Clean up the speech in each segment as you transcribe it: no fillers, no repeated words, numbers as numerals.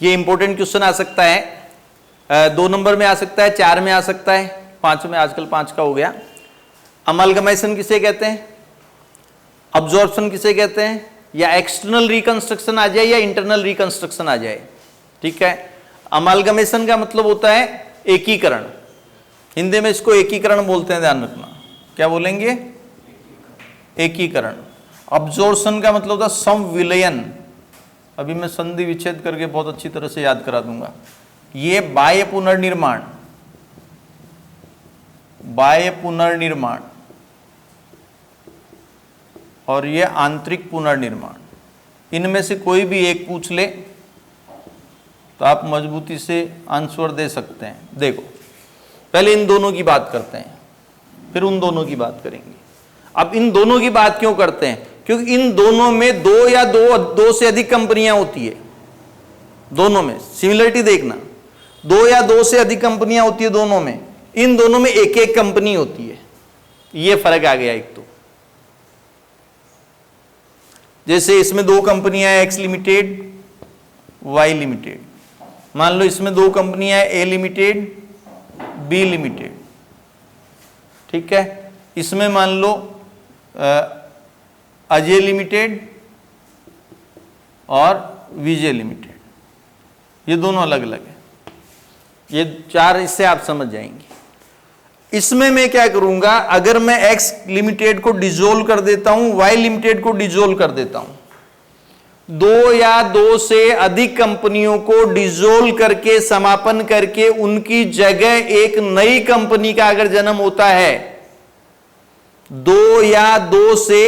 ये important question आ सकता है, 2 नंबर में आ सकता है, 4 में आ सकता है, 5 में, आजकल 5 का हो गया। अमलगमेशन किसे कहते हैं, अब्जॉर्प्शन किसे कहते हैं, या एक्सटर्नल रिकंस्ट्रक्शन आ जाए या इंटरनल रिकंस्ट्रक्शन आ जाए, ठीक है। अमलगमेशन का मतलब होता है एकीकरण, हिंदी में इसको एकीकरण बोलते हैं, ध्यान रखना। क्या बोलेंगे, एकीकरण। अब्जॉर्प्शन का मतलब होता है संविलयन, अभी मैं संधि विच्छेद करके बहुत अच्छी तरह से याद करा दूंगा। ये बाह्य पुनर्निर्माण, बाह्य पुनर्निर्माण, और ये आंतरिक पुनर्निर्माण। इनमें से कोई भी एक पूछ ले तो आप मजबूती से आंसर दे सकते हैं। देखो, पहले इन दोनों की बात करते हैं, फिर उन दोनों की बात करेंगे। अब इन दोनों की बात क्यों करते हैं, क्योंकि इन दोनों में दो या दो से अधिक कंपनियां होती है। दोनों में सिमिलरिटी देखना, 2 या 2 से अधिक कंपनियां होती है दोनों में, इन दोनों में एक एक कंपनी होती है। ये फर्क आ गया एक तो। जैसे इसमें 2 कंपनियां हैं, एक्स लिमिटेड, वाई लिमिटेड। मान लो इसमें 2 कंपनियां हैं, ए लिमिटेड, बी लिमिटेड, ठीक है। इसमें मान लो अजय लिमिटेड और विजय लिमिटेड, ये दोनों अलग अलग है। ये 4, इससे आप समझ जाएंगे। इसमें मैं क्या करूंगा, अगर मैं एक्स लिमिटेड को डिसॉल्व कर देता हूं, वाई लिमिटेड को डिसॉल्व कर देता हूं, 2 या 2 से अधिक कंपनियों को डिसॉल्व करके, समापन करके, उनकी जगह एक नई कंपनी का अगर जन्म होता है, 2 या 2 से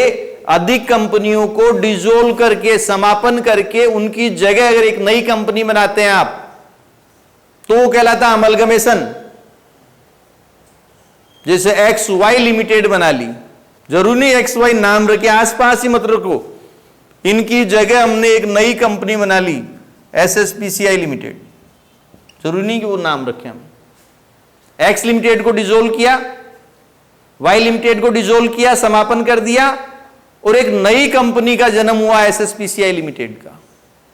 अधिक कंपनियों को डिसॉल्व करके, समापन करके, उनकी जगह अगर एक नई कंपनी बनाते हैं आप, तो वो कहलाता है अमलगमेशन। जैसे एक्स वाई लिमिटेड बना ली, जरूरी नहीं एक्स वाई नाम रखे, आसपास ही मत रखो, इनकी जगह हमने एक नई कंपनी बना ली, एसएसपीसीआई लिमिटेड। जरूरी नहीं कि वो नाम रखें हम। एक्स लिमिटेड को डिसॉल्व किया, वाई लिमिटेड को डिसॉल्व किया, समापन कर दिया, और एक नई कंपनी का जन्म हुआ एसएसपीसीआई लिमिटेड का,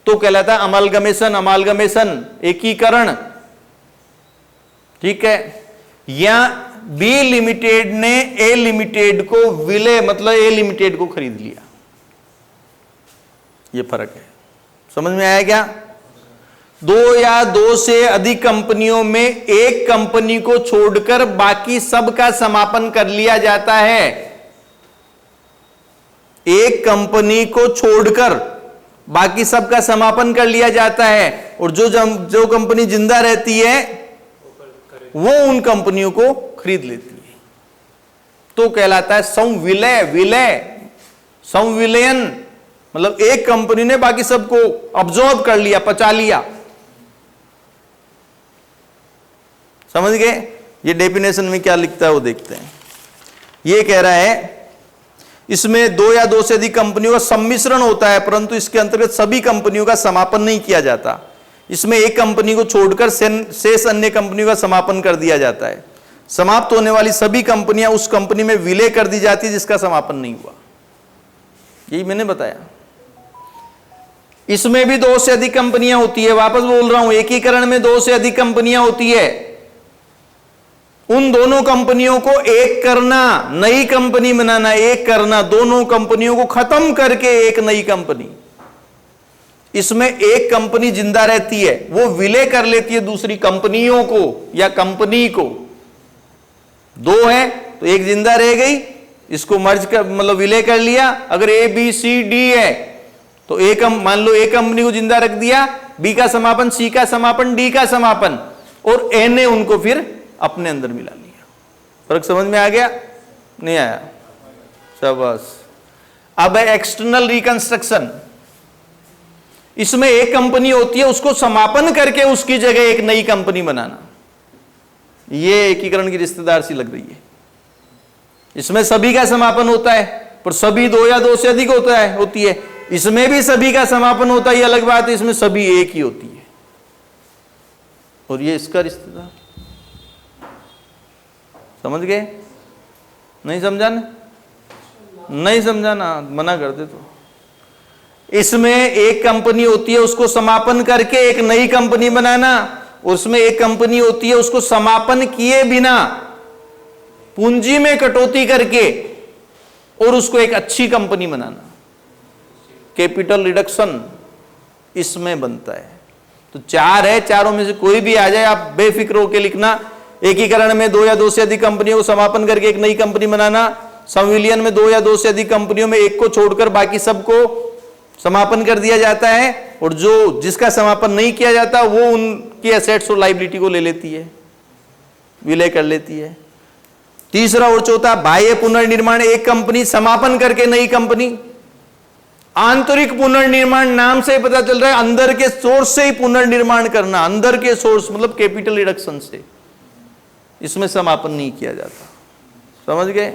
तो कहलाता है अमलगमेशन। अमलगमेशन एकीकरण, ठीक है। या बी लिमिटेड ने ए लिमिटेड को विलय, मतलब ए लिमिटेड को खरीद लिया, ये फर्क है। समझ में आया क्या? 2 या 2 से अधिक कंपनियों में एक कंपनी को छोड़कर बाकी सब का समापन कर लिया जाता है। एक कंपनी को छोड़कर बाकी सब का समापन कर लिया जाता है, और जो कंपनी जिंदा रहती है वो उन कंपनियों को खरीद लेती है, तो कहलाता है संविलय। विलय, संविलयन, मतलब एक कंपनी ने बाकी सबको अब्सॉर्ब कर लिया, पचा लिया। समझ गए? ये डेफिनेशन में क्या लिखता है वो देखते हैं। ये कह रहा है इसमें 2 या 2 से अधिक कंपनियों का सम्मिश्रण होता है, परंतु इसके अंतर्गत सभी कंपनियों का समापन नहीं किया जाता। इसमें एक कंपनी को छोड़कर शेष अन्य कंपनियों का समापन कर दिया जाता है। समाप्त होने वाली सभी कंपनियां उस कंपनी में विलय कर दी जाती है जिसका समापन नहीं हुआ। यही मैंने बताया। इसमें भी 2 से अधिक कंपनियां होती है, वापस बोल रहा हूं, एकीकरण में 2 से अधिक कंपनियां होती है। उन दोनों कंपनियों को एक करना, नई कंपनी बनाना, एक करना, दोनों कंपनियों को खत्म करके एक नई कंपनी। इसमें एक कंपनी जिंदा रहती है, वो विलय कर लेती है दूसरी कंपनियों को या कंपनी को। 2 है तो एक जिंदा रह गई, इसको मर्ज कर, मतलब विलय कर लिया। अगर ए बी सी डी है तो एक, मान लो एक कंपनी को जिंदा रख दिया, बी का समापन, सी का समापन, डी का समापन, और ए ने उनको फिर अपने अंदर मिला लिया। फर्क समझ में आ गया? नहीं आया? शाबाश। अब है एक्सटर्नल रिकंस्ट्रक्शन। इसमें एक कंपनी होती है, उसको समापन करके उसकी जगह एक नई कंपनी बनाना। ये एकीकरण की रिश्तेदार सी लग रही है। इसमें सभी का समापन होता है, पर सभी 2 या 2 से अधिक होती है। इसमें भी सभी का समापन होता है, ये अलग बात है। इसमें सभी एक ही होती है, और ये इसका रिश्तेदार। समझ गए? नहीं समझाना? नहीं समझाना, मना कर दे तो। इसमें एक कंपनी होती है उसको समापन करके एक नई कंपनी बनाना, उसमें एक कंपनी होती है उसको समापन किए बिना पूंजी में कटौती करके और उसको एक अच्छी कंपनी बनाना, कैपिटल रिडक्शन इसमें बनता है। तो चार है, चारों में से कोई भी आ जाए आप बेफिक्र होकर लिखना। एकीकरण में दो या दो से अधिक कंपनियों को समापन करके एक नई कंपनी बनाना, संविलियन में दो या दो से अधिक कंपनियों में एक को छोड़कर बाकी सबको समापन कर दिया जाता है, और जो जिसका समापन नहीं किया जाता वो उनकी एसेट्स और लायबिलिटी को ले लेती है, विलय कर लेती है। तीसरा और चौथा बाह्य पुनर्निर्माण, एक कंपनी समापन करके नई कंपनी। आंतरिक पुनर्निर्माण नाम से ही पता चल रहा है अंदर के सोर्स से ही पुनर्निर्माण करना, अंदर के सोर्स मतलब कैपिटल रिडक्शन से, इसमें समापन नहीं किया जाता। समझ गए?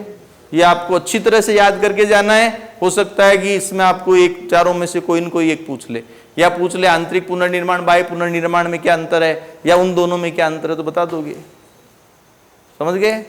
ये आपको अच्छी तरह से याद करके जाना है। हो सकता है कि इसमें आपको एक चारों में से कोई न कोई एक पूछ ले, या पूछ ले आंतरिक पुनर्निर्माण बाह्य पुनर्निर्माण में क्या अंतर है, या उन दोनों में क्या अंतर है, तो बता दोगे। समझ गए?